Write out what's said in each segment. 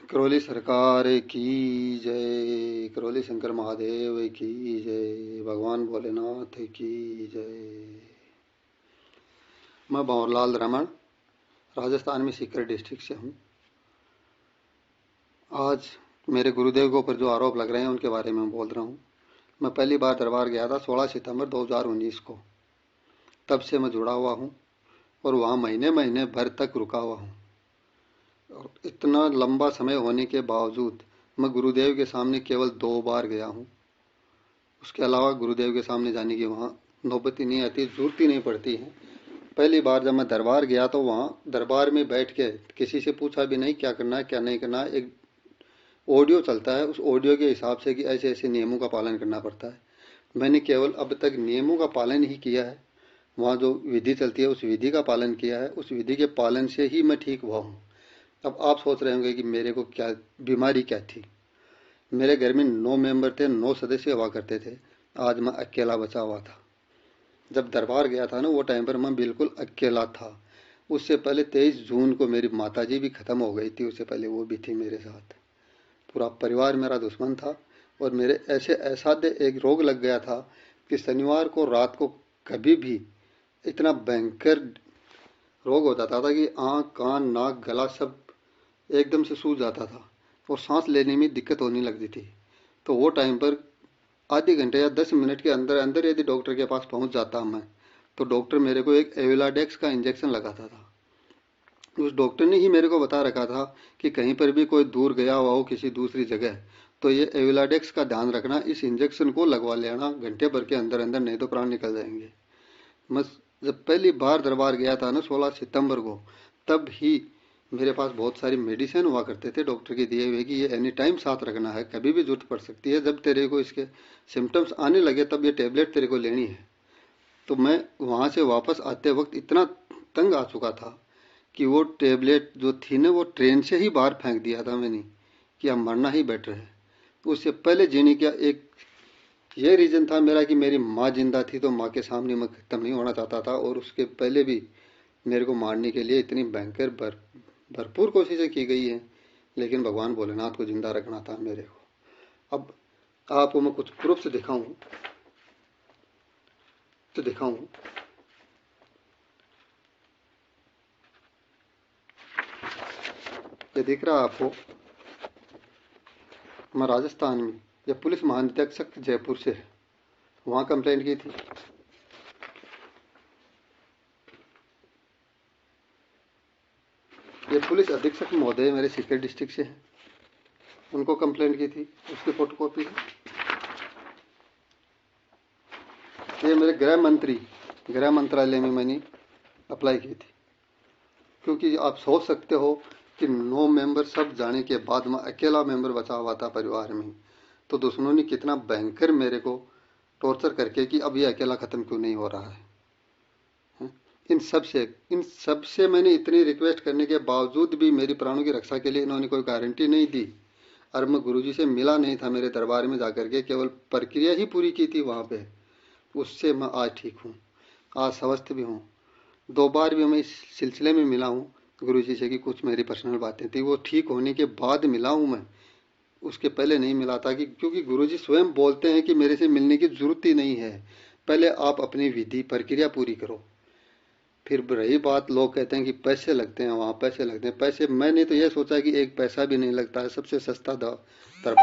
करौली सरकार की जय। करौली शंकर महादेव की जय। भगवान भोलेनाथ की जय। मैं भंवरलाल रमन राजस्थान में सीकर डिस्ट्रिक्ट से हूँ। आज मेरे गुरुदेव के ऊपर जो आरोप लग रहे हैं उनके बारे में बोल रहा हूँ। मैं पहली बार दरबार गया था 16 सितंबर 2019 को। तब से मैं जुड़ा हुआ हूँ और वहाँ महीने महीने भर तक रुका हुआ हूँ। और इतना लंबा समय होने के बावजूद मैं गुरुदेव के सामने केवल 2 बार गया हूँ। उसके अलावा गुरुदेव के सामने जाने की वहाँ नौबत ही नहीं आती, जरूरत ही नहीं पड़ती है। पहली बार जब मैं दरबार गया तो वहाँ दरबार में बैठ के किसी से पूछा भी नहीं क्या करना है क्या नहीं करना है। एक ऑडियो चलता है, उस ऑडियो के हिसाब से कि ऐसे ऐसे नियमों का पालन करना पड़ता है। मैंने केवल अब तक नियमों का पालन ही किया है। वहाँ जो विधि चलती है उस विधि का पालन किया है। उस विधि के पालन से ही मैं ठीक हुआ हूँ। अब आप सोच रहे होंगे कि मेरे को क्या बीमारी क्या थी। मेरे घर में 9 मेंबर थे, 9 सदस्य हुआ करते थे। आज मैं अकेला बचा हुआ था। जब दरबार गया था ना वो टाइम पर मैं बिल्कुल अकेला था। उससे पहले 23 जून को मेरी माताजी भी खत्म हो गई थी, उससे पहले वो भी थी मेरे साथ। पूरा परिवार मेरा दुश्मन था। और मेरे ऐसे असाध्य एक रोग लग गया था कि शनिवार को रात को कभी भी इतना भयंकर रोग हो जाता था कि आँख कान नाक गला सब एकदम से सूज जाता था और सांस लेने में दिक्कत होने लगती थी। तो वो टाइम पर आधे घंटे या 10 मिनट के अंदर अंदर यदि डॉक्टर के पास पहुंच जाता मैं, तो डॉक्टर मेरे को एक एविलाडेक्स का इंजेक्शन लगाता था। उस डॉक्टर ने ही मेरे को बता रखा था कि कहीं पर भी कोई दूर गया हुआ हो किसी दूसरी जगह तो ये एविलाडेक्स का ध्यान रखना, इस इंजेक्शन को लगवा लेना घंटे भर के अंदर अंदर, नहीं तो प्राण निकल जाएंगे। मैं जब पहली बार दरबार गया था ना 16 सितंबर को, तब ही मेरे पास बहुत सारी मेडिसिन हुआ करते थे डॉक्टर के दिए हुए कि ये एनी टाइम साथ रखना है, कभी भी जरूरत पड़ सकती है। जब तेरे को इसके सिम्टम्स आने लगे तब ये टेबलेट तेरे को लेनी है। तो मैं वहाँ से वापस आते वक्त इतना तंग आ चुका था कि वो टेबलेट जो थी ना वो ट्रेन से ही बाहर फेंक दिया था मैंने कि अब मरना ही बेटर है। उससे पहले जीने का एक ये रीज़न था मेरा कि मेरी माँ जिंदा थी तो माँ के सामने मैं खत्म नहीं होना चाहता था। और उसके पहले भी मेरे को मारने के लिए इतनी भयंकर भरपूर कोशिशें की गई हैं, लेकिन भगवान भोलेनाथ को जिंदा रखना था मेरे को। अब आपको मैं कुछ प्रूफ दिखाऊं तो दिखाऊं। ये दिख रहा है आपको, मैं राजस्थान में जब पुलिस महानिरीक्षक जयपुर से वहाँ कंप्लेंट की थी। ये पुलिस अधीक्षक महोदय मेरे सीकर डिस्ट्रिक्ट से हैं, उनको कंप्लेंट की थी, उसकी फोटो कॉपी है। ये मेरे गृह मंत्रालय में मैंने अप्लाई की थी। क्योंकि आप सोच सकते हो कि 9 मेंबर सब जाने के बाद मैं अकेला मेंबर बचा हुआ था परिवार में, तो दुश्मनों ने कितना भयंकर मेरे को टॉर्चर करके कि अब ये अकेला खत्म क्यों नहीं हो रहा है। इन सब से मैंने इतनी रिक्वेस्ट करने के बावजूद भी मेरी प्राणों की रक्षा के लिए इन्होंने कोई गारंटी नहीं दी। और मैं गुरुजी से मिला नहीं था मेरे दरबार में जाकर के, केवल प्रक्रिया ही पूरी की थी वहाँ पे। उससे मैं आज ठीक हूँ, आज स्वस्थ भी हूँ। 2 बार भी मैं इस सिलसिले में मिला हूँ गुरुजी से कि कुछ मेरी पर्सनल बातें थी, वो ठीक होने के बाद मिला हूँ मैं। उसके पहले नहीं मिला था कि क्योंकि गुरुजी स्वयं बोलते हैं कि मेरे से मिलने की जरूरत ही नहीं है, पहले आप अपनी विधि प्रक्रिया पूरी करो। फिर रही बात, लोग कहते हैं कि पैसे लगते हैं, वहाँ पैसे लगते हैं। पैसे मैंने तो यह सोचा कि एक पैसा भी नहीं लगता है, सबसे सस्ता दरबार।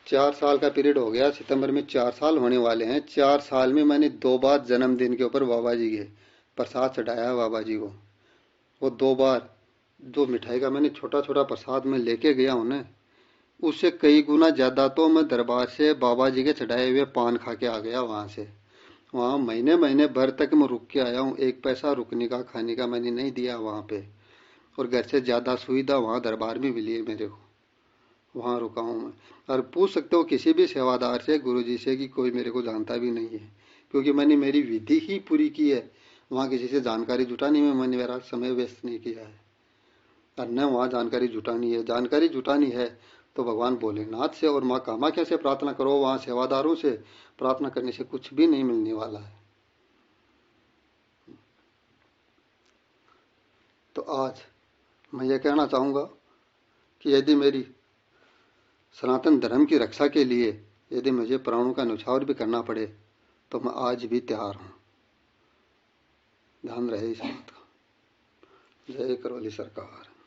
4 साल का पीरियड हो गया, सितंबर में 4 साल होने वाले हैं। 4 साल में मैंने 2 बार जन्मदिन के ऊपर बाबा जी के प्रसाद चढ़ाया बाबा जी को। वो 2 बार जो मिठाई का मैंने छोटा छोटा प्रसाद में लेके गया हूँ ना, उससे कई गुना ज्यादा तो मैं दरबार से बाबा जी के चढ़ाए हुए पान खा के आ गया वहां से। वहाँ महीने महीने भर तक मैं रुक के आया हूँ, एक पैसा रुकने का खाने का मैंने नहीं दिया वहाँ पे। और घर से ज़्यादा सुविधा वहाँ दरबार में मिली है मेरे को, वहाँ रुका हूँ मैं। और पूछ सकते हो किसी भी सेवादार से, गुरुजी से, कि कोई मेरे को जानता भी नहीं है, क्योंकि मैंने मेरी विधि ही पूरी की है। वहाँ किसी से जानकारी जुटाने में मैंने मेरा समय व्यस्त नहीं किया है। और न वहाँ जानकारी जुटानी है तो भगवान भोलेनाथ से और माँ कामाख्या से प्रार्थना करो। वहाँ सेवादारों से प्रार्थना करने से कुछ भी नहीं मिलने वाला है। तो आज मैं ये कहना चाहूँगा कि यदि मेरी सनातन धर्म की रक्षा के लिए यदि मुझे प्राणों का न्यौछावर भी करना पड़े तो मैं आज भी तैयार हूँ। ध्यान रहे इस बात का। जय करौली सरकार।